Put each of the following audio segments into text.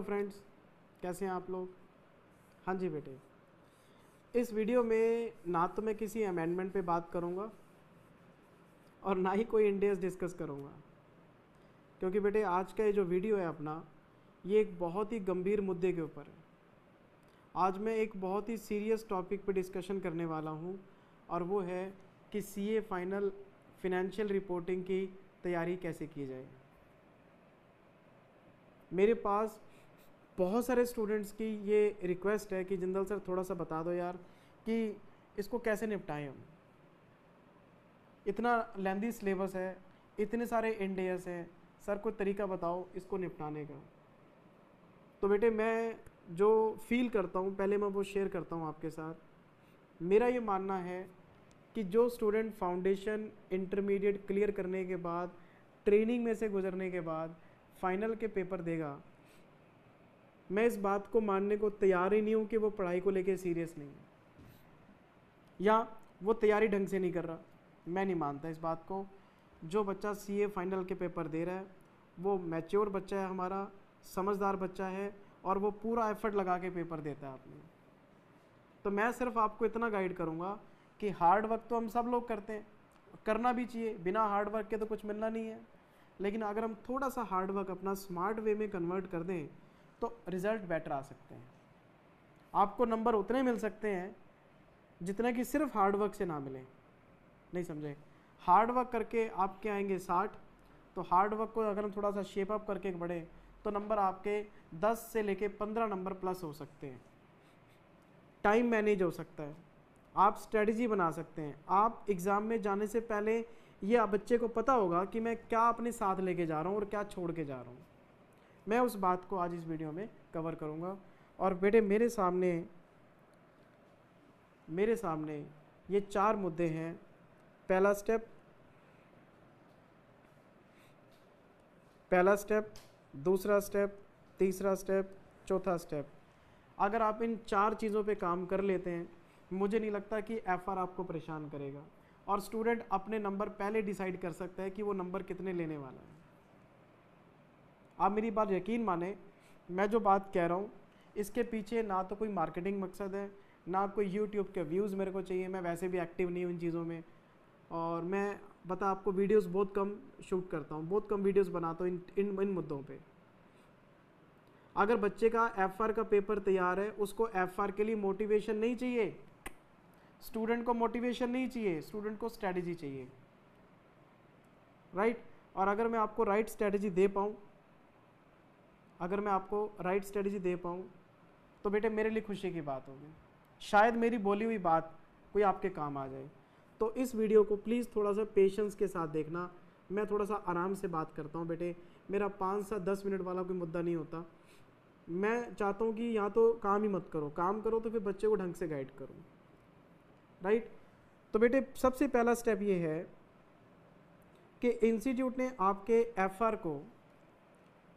Hello friends, कैसे हैं आप लोग। हाँ जी बेटे, इस वीडियो में ना तो मैं किसी अमेंडमेंट पे बात करूँगा और ना ही कोई इंडेक्स डिस्कस करूँगा, क्योंकि बेटे आज का ये जो वीडियो है अपना, ये एक बहुत ही गंभीर मुद्दे के ऊपर है। आज मैं एक बहुत ही सीरियस टॉपिक पे डिस्कशन करने वाला हूँ और वो है कि सीए फाइनल फिनेंशियल रिपोर्टिंग की तैयारी कैसे की जाए। मेरे पास बहुत सारे स्टूडेंट्स की ये रिक्वेस्ट है कि जिंदल सर थोड़ा सा बता दो यार कि इसको कैसे निपटाएं हम। इतना लेंदी सिलेबस है, इतने सारे इंडेस हैं, सर कोई तरीका बताओ इसको निपटाने का। तो बेटे मैं जो फील करता हूँ पहले मैं वो शेयर करता हूँ आपके साथ। मेरा ये मानना है कि जो स्टूडेंट फाउंडेशन इंटरमीडिएट क्लियर करने के बाद, ट्रेनिंग में से गुजरने के बाद फाइनल के पेपर देगा, मैं इस बात को मानने को तैयार ही नहीं हूँ कि वो पढ़ाई को लेके सीरियस नहीं है या वो तैयारी ढंग से नहीं कर रहा। मैं नहीं मानता इस बात को। जो बच्चा सीए फाइनल के पेपर दे रहा है वो मैच्योर बच्चा है, हमारा समझदार बच्चा है और वो पूरा एफर्ट लगा के पेपर देता है आपने। तो मैं सिर्फ आपको इतना गाइड करूँगा कि हार्ड वर्क तो हम सब लोग करते हैं, करना भी चाहिए, बिना हार्ड वर्क के तो कुछ मिलना नहीं है। लेकिन अगर हम थोड़ा सा हार्ड वर्क अपना स्मार्ट वे में कन्वर्ट कर दें तो रिज़ल्ट बेटर आ सकते हैं। आपको नंबर उतने मिल सकते हैं जितने कि सिर्फ हार्ड वर्क से ना मिले। नहीं समझे? हार्ड वर्क करके आपके आएंगे 60, तो हार्ड वर्क को अगर हम थोड़ा सा शेप अप करके बढ़े तो नंबर आपके 10 से लेके 15 नंबर प्लस हो सकते हैं। टाइम मैनेज हो सकता है, आप स्ट्रेटजी बना सकते हैं। आप एग्ज़ाम में जाने से पहले ये बच्चे को पता होगा कि मैं क्या अपने साथ लेके जा रहा हूँ और क्या छोड़ के जा रहा हूँ। मैं उस बात को आज इस वीडियो में कवर करूँगा। और बेटे मेरे सामने ये 4 मुद्दे हैं। पहला स्टेप, दूसरा स्टेप, तीसरा स्टेप, चौथा स्टेप। अगर आप इन 4 चीज़ों पे काम कर लेते हैं, मुझे नहीं लगता कि एफआर आपको परेशान करेगा और स्टूडेंट अपने नंबर पहले डिसाइड कर सकता है कि वो नंबर कितने लेने वाला है। आप मेरी बात यकीन माने, मैं जो बात कह रहा हूँ इसके पीछे ना तो कोई मार्केटिंग मकसद है, ना कोई यूट्यूब के व्यूज़ मेरे को चाहिए। मैं वैसे भी एक्टिव नहीं हूँ इन चीज़ों में और मैं आपको वीडियोस बहुत कम शूट करता हूँ, बहुत कम वीडियोस बनाता हूँ इन मुद्दों पे। अगर बच्चे का एफआर का पेपर तैयार है, उसको एफआर के लिए मोटिवेशन नहीं चाहिए, स्टूडेंट को मोटिवेशन नहीं चाहिए, स्टूडेंट को स्ट्रैटेजी चाहिए, राइट। और अगर मैं आपको राइट स्ट्रैटेजी दे पाऊँ तो बेटे मेरे लिए खुशी की बात होगी। शायद मेरी बोली हुई बात कोई आपके काम आ जाए। तो इस वीडियो को प्लीज़ थोड़ा सा पेशेंस के साथ देखना। मैं थोड़ा सा आराम से बात करता हूँ बेटे, मेरा 5 से 10 मिनट वाला कोई मुद्दा नहीं होता। मैं चाहता हूँ कि या तो काम ही मत करो, काम करो तो फिर बच्चे को ढंग से गाइड करो, राइट। तो बेटे सबसे पहला स्टेप ये है कि इंस्टीट्यूट ने आपके एफआर को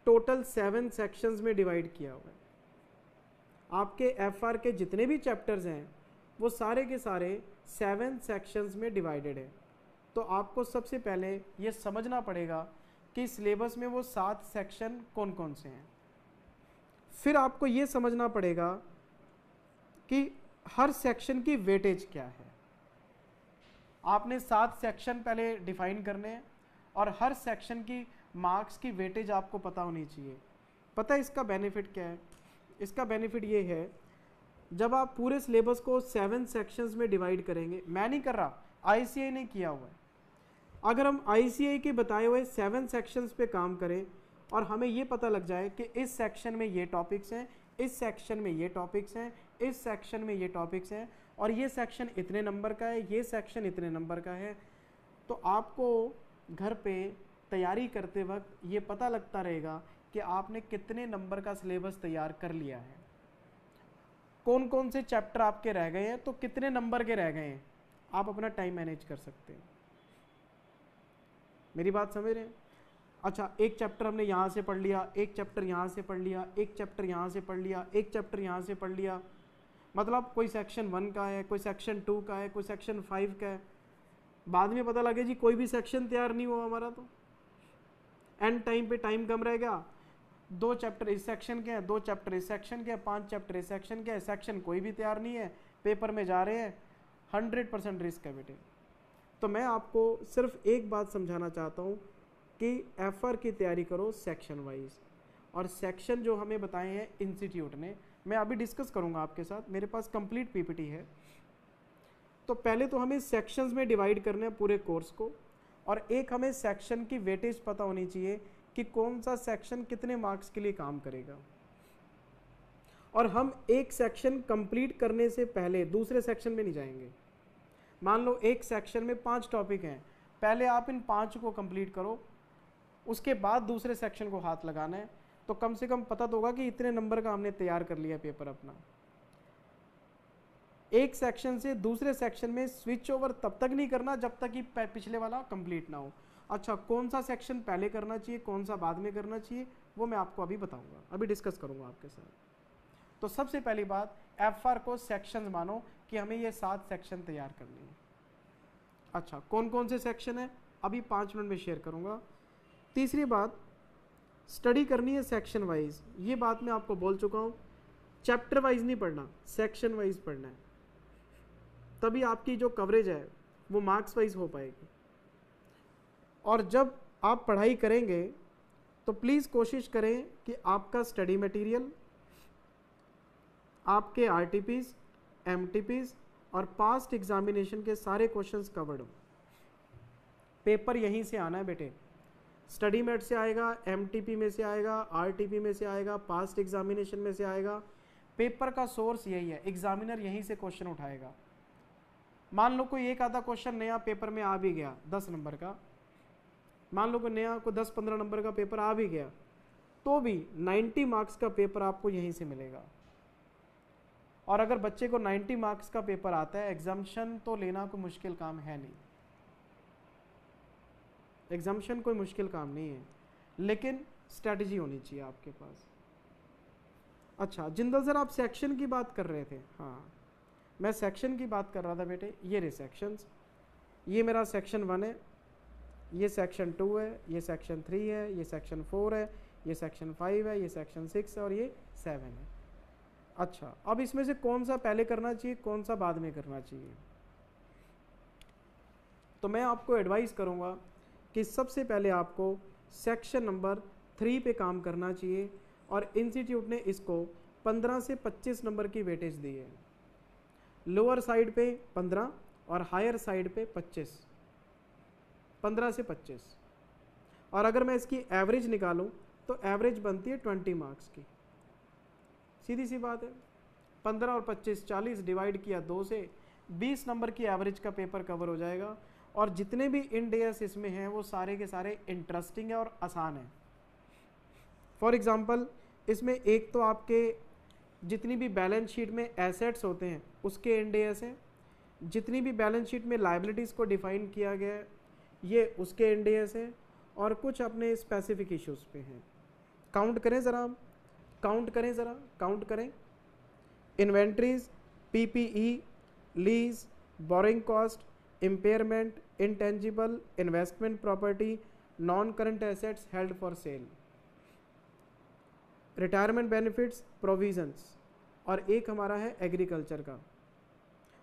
टोटल 7 सेक्शंस में डिवाइड किया हुआ है। आपके एफआर के जितने भी चैप्टर्स हैं वो सारे के सारे 7 सेक्शंस में डिवाइडेड है। तो आपको सबसे पहले ये समझना पड़ेगा कि सिलेबस में वो 7 सेक्शन कौन कौन से हैं। फिर आपको ये समझना पड़ेगा कि हर सेक्शन की वेटेज क्या है। आपने 7 सेक्शन पहले डिफाइन करने हैं और हर सेक्शन की मार्क्स की वेटेज आपको पता होनी चाहिए। पता है इसका बेनिफिट क्या है? इसका बेनिफिट ये है, जब आप पूरे सिलेबस को 7 सेक्शंस में डिवाइड करेंगे, मैं नहीं कर रहा, आईसीएआई ने किया हुआ है। अगर हम आईसीएआई के बताए हुए 7 सेक्शंस पे काम करें और हमें ये पता लग जाए कि इस सेक्शन में ये टॉपिक्स हैं, इस सेक्शन में ये टॉपिक्स हैं, इस सेक्शन में ये टॉपिक्स हैं और ये सेक्शन इतने नंबर का है, ये सेक्शन इतने नंबर का है, तो आपको घर पे तैयारी करते वक्त ये पता लगता रहेगा कि आपने कितने नंबर का सिलेबस तैयार कर लिया है, कौन कौन से चैप्टर आपके रह गए हैं, तो कितने नंबर के रह गए हैं। आप अपना टाइम मैनेज कर सकते हैं। मेरी बात समझ रहे हैं? अच्छा, एक चैप्टर हमने यहाँ से पढ़ लिया, एक चैप्टर यहाँ से पढ़ लिया, एक चैप्टर यहाँ से पढ़ लिया, एक चैप्टर यहाँ से पढ़ लिया, मतलब कोई सेक्शन 1 का है, कोई सेक्शन 2 का है, कोई सेक्शन 5 का है। बाद में पता लगे जी कोई भी सेक्शन तैयार नहीं हुआ हमारा, तो एंड टाइम पे टाइम कम रह गया, 2 चैप्टर इस सेक्शन के हैं, 2 चैप्टर इस सेक्शन के हैं, 5 चैप्टर इस सेक्शन के हैं, सेक्शन कोई भी तैयार नहीं है, पेपर में जा रहे हैं, 100% रिस्क है बेटे। तो मैं आपको सिर्फ एक बात समझाना चाहता हूँ कि एफआर की तैयारी करो सेक्शन वाइज, और सेक्शन जो हमें बताए हैं इंस्टीट्यूट ने, मैं अभी डिस्कस करूँगा आपके साथ, मेरे पास कंप्लीट पीपीटी है। तो पहले तो हमें सेक्शंस में डिवाइड करना है पूरे कोर्स को, और एक हमें सेक्शन की वेटेज पता होनी चाहिए कि कौन सा सेक्शन कितने मार्क्स के लिए काम करेगा। और हम एक सेक्शन कंप्लीट करने से पहले दूसरे सेक्शन में नहीं जाएंगे। मान लो एक सेक्शन में 5 टॉपिक हैं, पहले आप इन 5 को कंप्लीट करो, उसके बाद दूसरे सेक्शन को हाथ लगाना है, तो कम से कम पता तो होगा कि इतने नंबर का हमने तैयार कर लिया पेपर अपना। एक सेक्शन से दूसरे सेक्शन में स्विच ओवर तब तक नहीं करना जब तक कि पिछले वाला कंप्लीट ना हो। अच्छा, कौन सा सेक्शन पहले करना चाहिए, कौन सा बाद में करना चाहिए, वो मैं आपको अभी बताऊंगा, अभी डिस्कस करूंगा आपके साथ। तो सबसे पहली बात, एफआर को सेक्शंस मानो कि हमें ये 7 सेक्शन तैयार करने हैं। अच्छा, कौन कौन से सेक्शन है अभी 5 मिनट में शेयर करूंगा। तीसरी बात, स्टडी करनी है सेक्शन वाइज, ये बात मैं आपको बोल चुका हूँ। चैप्टर वाइज नहीं पढ़ना, सेक्शन वाइज पढ़ना है, तभी आपकी जो कवरेज है वो मार्क्स वाइज हो पाएगी। और जब आप पढ़ाई करेंगे तो प्लीज़ कोशिश करें कि आपका स्टडी मटेरियल, आपके आरटीपीज, एमटीपीज और पास्ट एग्जामिनेशन के सारे क्वेश्चंस कवर्ड हो। पेपर यहीं से आना है बेटे, स्टडी मेट से आएगा, एमटीपी में से आएगा, आरटीपी में से आएगा, पास्ट एग्जामिनेशन में से आएगा। पेपर का सोर्स यही है, एग्जामिनर यहीं से क्वेश्चन उठाएगा। मान लो कोई एक आधा क्वेश्चन नया पेपर में आ भी गया 10 नंबर का, मान लो कोई नया को 10-15 नंबर का पेपर आ भी गया, तो भी 90 मार्क्स का पेपर आपको यहीं से मिलेगा। और अगर बच्चे को 90 मार्क्स का पेपर आता है, एग्जाम्शन तो लेना कोई मुश्किल काम है नहीं, एग्जाम्शन कोई मुश्किल काम नहीं है, लेकिन स्ट्रैटेजी होनी चाहिए आपके पास। अच्छा जिंदल सर, आप सेक्शन की बात कर रहे थे। हाँ, मैं सेक्शन की बात कर रहा था बेटे। ये रहे सेक्शंस, ये मेरा सेक्शन 1 है, ये सेक्शन 2 है, ये सेक्शन 3 है, ये सेक्शन 4 है, ये सेक्शन 5 है, ये सेक्शन 6 है और ये 7 है। अच्छा, अब इसमें से कौन सा पहले करना चाहिए, कौन सा बाद में करना चाहिए? तो मैं आपको एडवाइस करूँगा कि सबसे पहले आपको सेक्शन नंबर 3 पे काम करना चाहिए, और इंस्टीट्यूट ने इसको 15 से 25 नंबर की वेटेज दी है। लोअर साइड पे 15 और हायर साइड पे 25, 15 से 25। और अगर मैं इसकी एवरेज निकालूं तो एवरेज बनती है 20 मार्क्स की, सीधी सी बात है। 15 और 25 40 डिवाइड किया 2 से, 20 नंबर की एवरेज का पेपर कवर हो जाएगा। और जितने भी इंडेस इसमें हैं वो सारे के सारे इंटरेस्टिंग है और आसान है। फॉर एग्जांपल, इसमें एक तो आपके जितनी भी बैलेंस शीट में एसेट्स होते हैं उसके इंडेस हैं, जितनी भी बैलेंस शीट में लायबिलिटीज़ को डिफाइन किया गया है ये उसके इंडेस हैं, और कुछ अपने स्पेसिफिक इश्यूज़ पे हैं। काउंट करें ज़रा, काउंट करें ज़रा, काउंट करें। Inventories, PPE, lease, borrowing cost, impairment, intangible, investment property, non current assets held for sale, retirement benefits, provisions, और एक हमारा है एग्रीकल्चर का।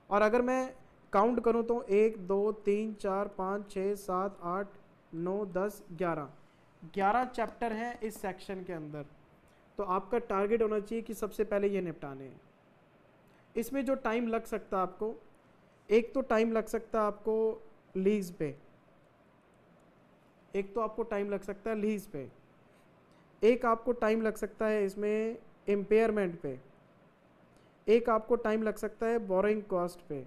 और अगर मैं काउंट करूं तो 1 2 3 4 5 6 7 8 9 10 11 चैप्टर हैं इस सेक्शन के अंदर। तो आपका टारगेट होना चाहिए कि सबसे पहले ये निपटाने हैं। इसमें जो टाइम लग सकता है आपको, एक तो टाइम लग सकता है आपको लीज पे, एक तो आपको टाइम लग सकता है लीज पे, एक आपको टाइम लग सकता है इसमें इम्पेयरमेंट पे, एक आपको टाइम लग सकता है बोरिंग कॉस्ट पे,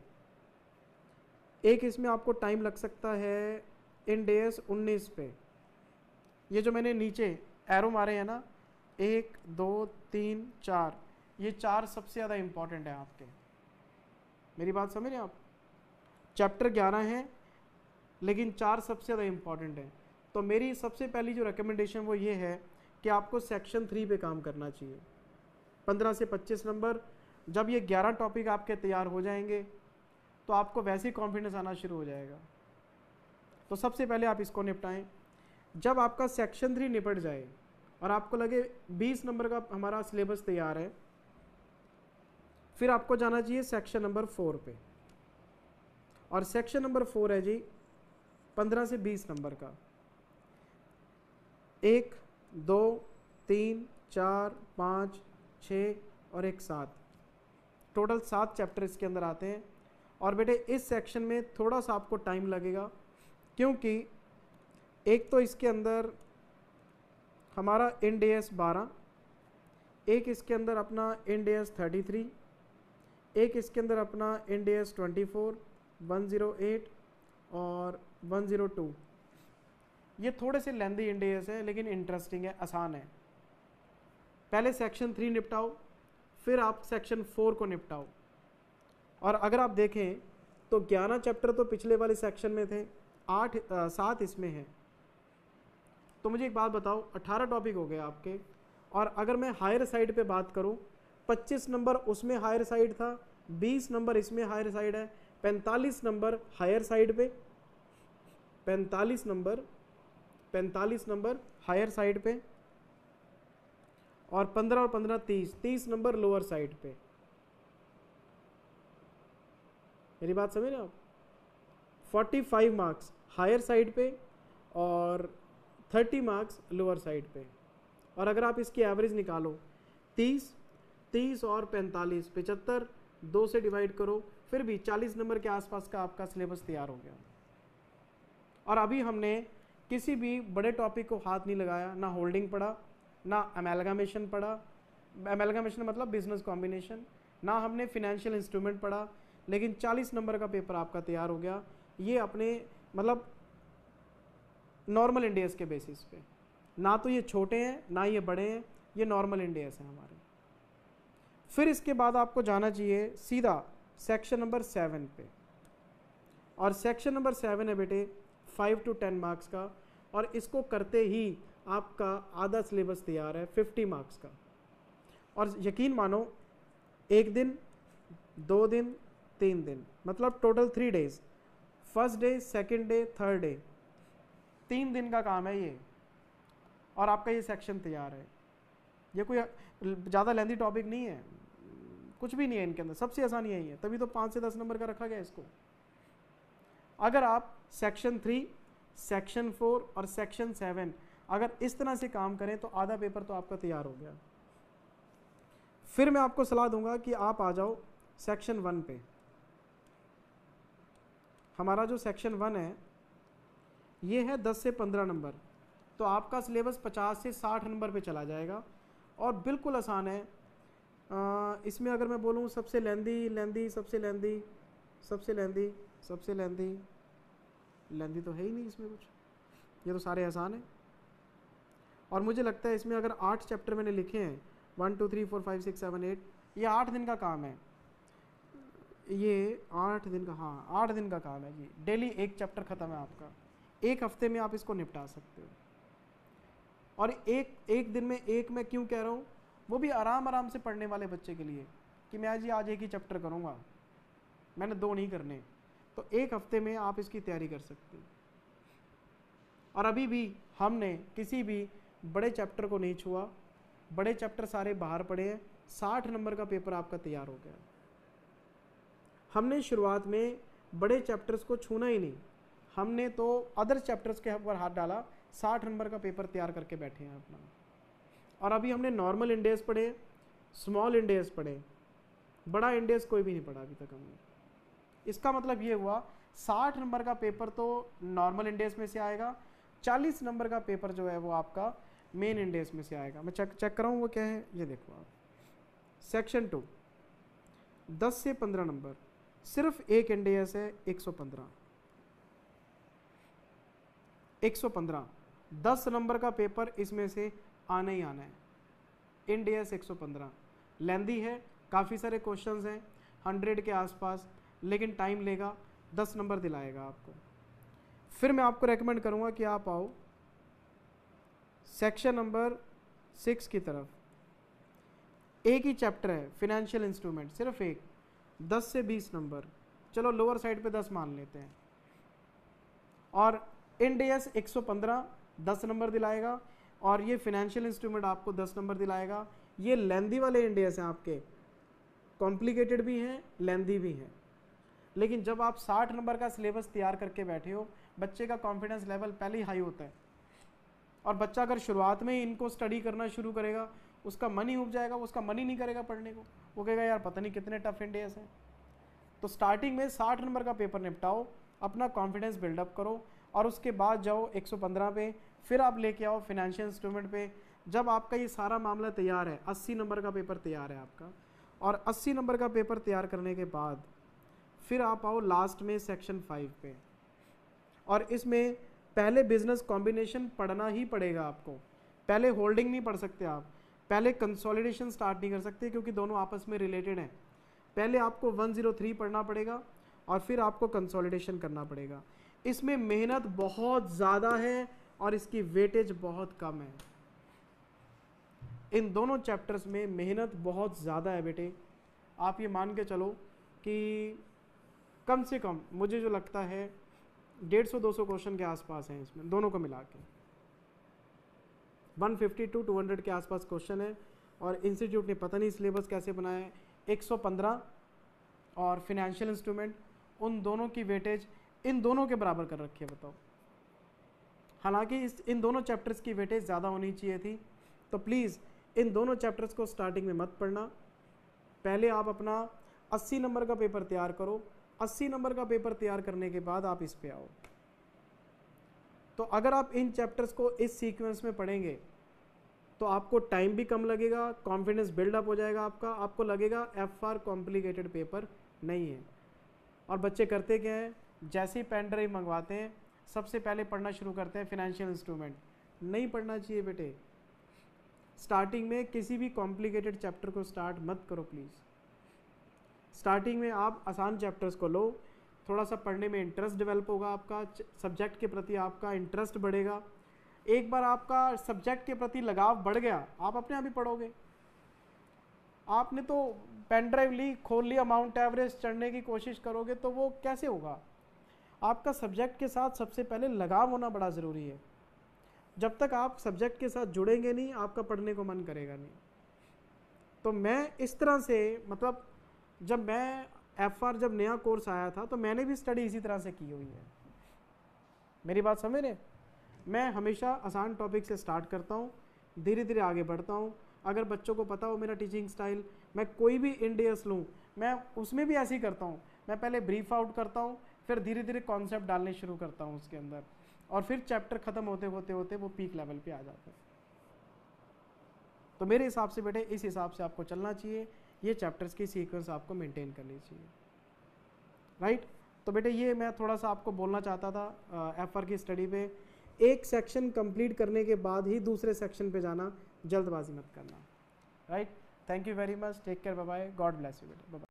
एक इसमें आपको टाइम लग सकता है इंडेस 19 पे। ये जो मैंने नीचे एरो मारे हैं ना, 1 2 3 4, ये 4 सबसे ज़्यादा इम्पॉर्टेंट है आपके। मेरी बात समझ रहे हैं आप? चैप्टर 11 है लेकिन 4 सबसे ज़्यादा इम्पॉर्टेंट है। तो मेरी सबसे पहली जो रिकमेंडेशन वो ये है कि आपको सेक्शन 3 पे काम करना चाहिए। 15 से 25 नंबर, जब ये 11 टॉपिक आपके तैयार हो जाएंगे तो आपको वैसे ही कॉन्फिडेंस आना शुरू हो जाएगा। तो सबसे पहले आप इसको निपटाएं। जब आपका सेक्शन 3 निपट जाए और आपको लगे 20 नंबर का हमारा सिलेबस तैयार है, फिर आपको जाना चाहिए सेक्शन नंबर 4 पे। और सेक्शन नंबर 4 है जी 15 से 20 नंबर का। 1, 2, 3, 4, 5, 6 और एक 7, टोटल 7 चैप्टर इसके अंदर आते हैं। और बेटे इस सेक्शन में थोड़ा सा आपको टाइम लगेगा, क्योंकि एक तो इसके अंदर हमारा इंड एस 12, एक इसके अंदर अपना इंड एस 33, एक इसके अंदर अपना इंड एस 24, 108 और 102। ये थोड़े से लेंदी इंड एस है लेकिन इंटरेस्टिंग है, आसान है। पहले सेक्शन 3 निपटाओ, फिर आप सेक्शन 4 को निपटाओ। और अगर आप देखें तो 11 चैप्टर तो पिछले वाले सेक्शन में थे, 7 इसमें है। तो मुझे एक बात बताओ, 18 टॉपिक हो गए आपके। और अगर मैं हायर साइड पे बात करूं, 25 नंबर उसमें हायर साइड था, 20 नंबर इसमें हायर साइड है, 45 नंबर हायर साइड पे, 45 नंबर हायर साइड पे, और 15 और 15 30 नंबर लोअर साइड पे। मेरी बात समझ रहे आप? 45 मार्क्स हायर साइड पे और 30 मार्क्स लोअर साइड पे। और अगर आप इसकी एवरेज निकालो 30 और 45, 75, 2 से डिवाइड करो, फिर भी 40 नंबर के आसपास का आपका सिलेबस तैयार हो गया। और अभी हमने किसी भी बड़े टॉपिक को हाथ नहीं लगाया, ना होल्डिंग पढ़ा, ना अमेलगामेशन पढ़ा, अमेलगामेशन मतलब बिजनेस कॉम्बिनेशन, ना हमने फिनेंशियल इंस्ट्रूमेंट पढ़ा, लेकिन 40 नंबर का पेपर आपका तैयार हो गया। ये अपने मतलब नॉर्मल इंडियस के बेसिस पे, ना तो ये छोटे हैं ना ये बड़े हैं, ये नॉर्मल इंडियस हैं हमारे। फिर इसके बाद आपको जाना चाहिए सीधा सेक्शन नंबर 7 पे। और सेक्शन नंबर 7 है बेटे 5 to 10 मार्क्स का, और इसको करते ही आपका आधा सिलेबस तैयार है 50 मार्क्स का। और यकीन मानो 1 दिन, 2 दिन, 3 दिन, मतलब total 3 days, first day, second day, third day, 3 दिन का काम है ये। और आपका ये सेक्शन तैयार है। ये कोई ज़्यादा लेंथी टॉपिक नहीं है, कुछ भी नहीं है इनके अंदर, सबसे आसान यही है, तभी तो 5 से 10 नंबर का रखा गया इसको। अगर आप सेक्शन 3, सेक्शन 4 और सेक्शन 7 अगर इस तरह से काम करें तो आधा पेपर तो आपका तैयार हो गया। फिर मैं आपको सलाह दूंगा कि आप आ जाओ सेक्शन 1 पे। हमारा जो सेक्शन 1 है ये है 10 से 15 नंबर, तो आपका सिलेबस 50 से 60 नंबर पे चला जाएगा और बिल्कुल आसान है। इसमें अगर मैं बोलूँ सबसे लेंदी तो है ही नहीं इसमें कुछ, ये तो सारे आसान हैं। और मुझे लगता है इसमें अगर 8 चैप्टर मैंने लिखे हैं, 1 2 3 4 5 6 7 8, ये 8 दिन का काम है। ये 8 दिन का, हाँ 8 दिन का काम है जी। डेली एक चैप्टर ख़त्म है आपका, एक हफ्ते में आप इसको निपटा सकते हो। और एक दिन में एक, मैं क्यों कह रहा हूँ, वो भी आराम से पढ़ने वाले बच्चे के लिए, कि मैं आज एक ही चैप्टर करूँगा, मैंने 2 नहीं करने, तो एक हफ्ते में आप इसकी तैयारी कर सकते हो। और अभी भी हमने किसी भी बड़े चैप्टर को नहीं छुआ, बड़े चैप्टर सारे बाहर पड़े हैं। 60 नंबर का पेपर आपका तैयार हो गया। हमने शुरुआत में बड़े चैप्टर्स को छूना ही नहीं, हमने तो अदर चैप्टर्स के ऊपर हाथ डाला, 60 नंबर का पेपर तैयार करके बैठे हैं अपना। और अभी हमने नॉर्मल इंडेक्स पढ़े, स्मॉल इंडेक्स पढ़े, बड़ा इंडेक्स कोई भी नहीं पढ़ा अभी तक हमने। इसका मतलब ये हुआ 60 नंबर का पेपर तो नॉर्मल इंडेक्स में से आएगा, 40 नंबर का पेपर जो है वो आपका मेन इंडेक्स में से आएगा। मैं चेक कराऊँ वो क्या है, ये देखो आप। सेक्शन 2 10 से 15 नंबर, सिर्फ एक इंडेक्स है 115, 10 नंबर का पेपर इसमें से आना ही आना है। इंडेक्स 115 लेंदी है, काफ़ी सारे क्वेश्चंस हैं 100 के आसपास, लेकिन टाइम लेगा, 10 नंबर दिलाएगा आपको। फिर मैं आपको रेकमेंड करूंगा कि आप आओ सेक्शन नंबर 6 की तरफ। एक ही चैप्टर है फिनेंशियल इंस्ट्रूमेंट, सिर्फ एक, 10 से 20 नंबर, चलो लोअर साइड पे 10 मान लेते हैं। और इंडेक्स 115 10 नंबर दिलाएगा, और ये फिनेंशियल इंस्ट्रूमेंट आपको 10 नंबर दिलाएगा। ये लेंदी वाले इंडेस हैं आपके, कॉम्प्लिकेटेड भी हैं, लेंदी भी हैं। लेकिन जब आप 60 नंबर का सिलेबस तैयार करके बैठे हो, बच्चे का कॉन्फिडेंस लेवल पहले ही हाई होता है, और बच्चा अगर शुरुआत में ही इनको स्टडी करना शुरू करेगा, उसका मन ही उब जाएगा, उसका मन ही नहीं करेगा पढ़ने को, वो कहेगा यार पता नहीं कितने टफ इंडेस हैं। तो स्टार्टिंग में 60 नंबर का पेपर निपटाओ, अपना कॉन्फिडेंस बिल्डअप करो, और उसके बाद जाओ 115 पे, फिर आप लेके आओ फिनेंशियल इंस्ट्रूमेंट पे। जब आपका ये सारा मामला तैयार है, 80 नंबर का पेपर तैयार है आपका, और 80 नंबर का पेपर तैयार करने के बाद फिर आप आओ लास्ट में सेक्शन 5 पे, और इसमें पहले बिजनेस कॉम्बिनेशन पढ़ना ही पड़ेगा आपको। पहले होल्डिंग नहीं पढ़ सकते आप, पहले कंसोलिडेशन स्टार्ट नहीं कर सकते, क्योंकि दोनों आपस में रिलेटेड हैं। पहले आपको 103 पढ़ना पड़ेगा और फिर आपको कंसोलिडेशन करना पड़ेगा। इसमें मेहनत बहुत ज़्यादा है और इसकी वेटेज बहुत कम है। इन दोनों चैप्टर्स में मेहनत बहुत ज़्यादा है बेटे। आप ये मान के चलो कि कम से कम मुझे जो लगता है 150-200 क्वेश्चन के आसपास हैं इसमें, दोनों को मिला के 150 to 200 के आसपास क्वेश्चन है। और इंस्टीट्यूट ने पता नहीं सिलेबस कैसे बनाया है। 115 और फिनेंशियल इंस्ट्रूमेंट, उन दोनों की वेटेज इन दोनों के बराबर कर रखी है, बताओ। हालांकि इन दोनों चैप्टर्स की वेटेज ज़्यादा होनी चाहिए थी, तो प्लीज़ इन दोनों चैप्टर्स को स्टार्टिंग में मत पढ़ना। पहले आप अपना 80 नंबर का पेपर तैयार करो, 80 नंबर का पेपर तैयार करने के बाद आप इस पे आओ। तो अगर आप इन चैप्टर्स को इस सीक्वेंस में पढ़ेंगे तो आपको टाइम भी कम लगेगा, कॉन्फिडेंस बिल्डअप हो जाएगा आपको लगेगा FR कॉम्प्लिकेटेड पेपर नहीं है। और बच्चे करते क्या हैं, जैसे ही पेन ड्राइव मंगवाते हैं सबसे पहले पढ़ना शुरू करते हैं फिनेंशियल इंस्ट्रूमेंट। नहीं पढ़ना चाहिए बेटे। स्टार्टिंग में किसी भी कॉम्प्लिकेटेड चैप्टर को स्टार्ट मत करो प्लीज़। स्टार्टिंग में आप आसान चैप्टर्स को लो, थोड़ा सा पढ़ने में इंटरेस्ट डेवलप होगा, आपका सब्जेक्ट के प्रति आपका इंटरेस्ट बढ़ेगा। एक बार आपका सब्जेक्ट के प्रति लगाव बढ़ गया, आप अपने आप ही पढ़ोगे। आपने तो पेन ड्राइव ली, खोल लिया, माउंट एवरेस्ट चढ़ने की कोशिश करोगे तो वो कैसे होगा। आपका सब्जेक्ट के साथ सबसे पहले लगाव होना बड़ा ज़रूरी है। जब तक आप सब्जेक्ट के साथ जुड़ेंगे नहीं, आपका पढ़ने को मन करेगा नहीं। तो मैं इस तरह से, मतलब जब मैं FR जब नया कोर्स आया था तो मैंने भी स्टडी इसी तरह से की हुई है। मेरी बात समझ रहे? मैं हमेशा आसान टॉपिक से स्टार्ट करता हूँ, धीरे धीरे आगे बढ़ता हूँ। अगर बच्चों को पता हो मेरा टीचिंग स्टाइल, मैं कोई भी इंडेस लूँ मैं उसमें भी ऐसे ही करता हूँ। मैं पहले ब्रीफ आउट करता हूँ, फिर धीरे धीरे कॉन्सेप्ट डालने शुरू करता हूँ उसके अंदर, और फिर चैप्टर ख़त्म होते होते होते वो पीक लेवल पे आ जाता है। तो मेरे हिसाब से बेटे इस हिसाब से आपको चलना चाहिए, ये चैप्टर्स की सीक्वेंस आपको मेंटेन करनी चाहिए, राइट। तो बेटे ये मैं थोड़ा सा आपको बोलना चाहता था FR की स्टडी पे। एक सेक्शन कंप्लीट करने के बाद ही दूसरे सेक्शन पे जाना, जल्दबाजी मत करना, right. Thank you very much, take care, bye bye, God bless you बेटे, बाय बाय।